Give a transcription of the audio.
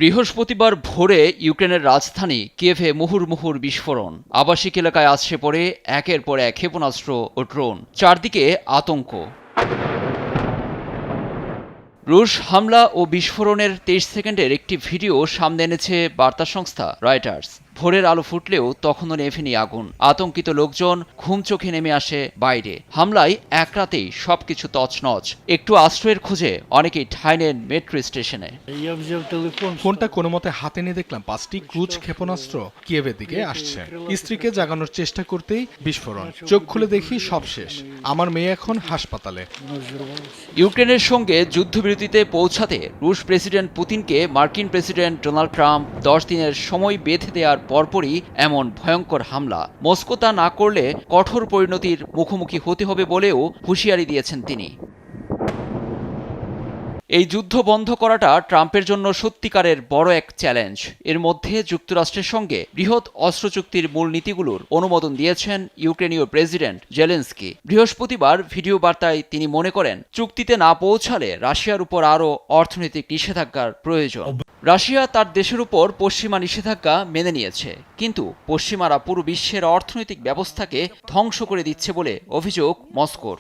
বৃহস্পতিবার ভোরে ইউক্রেনের রাজধানী কিয়েভে মুহুর্মুহুর বিস্ফোরণ। আবাসিক এলাকায় আছড়ে পড়ে একের পর এক ক্ষেপণাস্ত্র ও ড্রোন। চারদিকে আতঙ্ক। রুশ হামলা ও বিস্ফোরণের 23 সেকেন্ডের একটি ভিডিও সামনে এনেছে বার্তা সংস্থা রয়টার্স। ভোরের আলো ফুটলেও তখনও নেভেনি আগুন। আতঙ্কিত লোকজন ঘুম চোখে নেমে আসে বাইরে। হামলায় এক রাতেই সবকিছু তছনছ। একটু আশ্রয়ের খোঁজে অনেকেই ঠাঁই নেন মেট্রো স্টেশনে। ফোনটা কোনো মতে হাতে নিয়ে দেখলাম 5টি ক্রুজ ক্ষেপণাস্ত্র কিয়েভের দিকে আসছে। স্ত্রীকে জাগানোর চেষ্টা করতেই বিস্ফোরণ। চোখ খুলে দেখি সব শেষ। আমার মেয়ে এখন হাসপাতালে। ইউক্রেনের সঙ্গে যুদ্ধবিরতিতে পৌঁছাতে রুশ প্রেসিডেন্ট পুতিনকে মার্কিন প্রেসিডেন্ট ডোনাল্ড ট্রাম্প 10 দিনের সময় বেঁধে দেওয়ার পরপরই এমন ভয়ঙ্কর হামলা। মস্কো তা না করলে কঠোর পরিণতির মুখোমুখি হতে হবে বলেও হুঁশিয়ারি দিয়েছেন তিনি। এই যুদ্ধ বন্ধ করাটা ট্রাম্পের জন্য সত্যিকারের বড় এক চ্যালেঞ্জ। এর মধ্যে যুক্তরাষ্ট্রের সঙ্গে বৃহৎ অস্ত্র চুক্তির মূল নীতিগুলোর অনুমোদন দিয়েছেন ইউক্রেনীয় প্রেসিডেন্ট জেলেনস্কি। বৃহস্পতিবার ভিডিও বার্তায় তিনি মনে করেন, চুক্তিতে না পৌঁছালে রাশিয়ার উপর আরও অর্থনৈতিক নিষেধাজ্ঞার প্রয়োজন। রাশিয়া তার দেশের উপর পশ্চিমা নিষেধাজ্ঞা মেনে নিয়েছে, কিন্তু পশ্চিমারা পুরো বিশ্বের অর্থনৈতিক ব্যবস্থাকে ধ্বংস করে দিচ্ছে বলে অভিযোগ মস্কোর।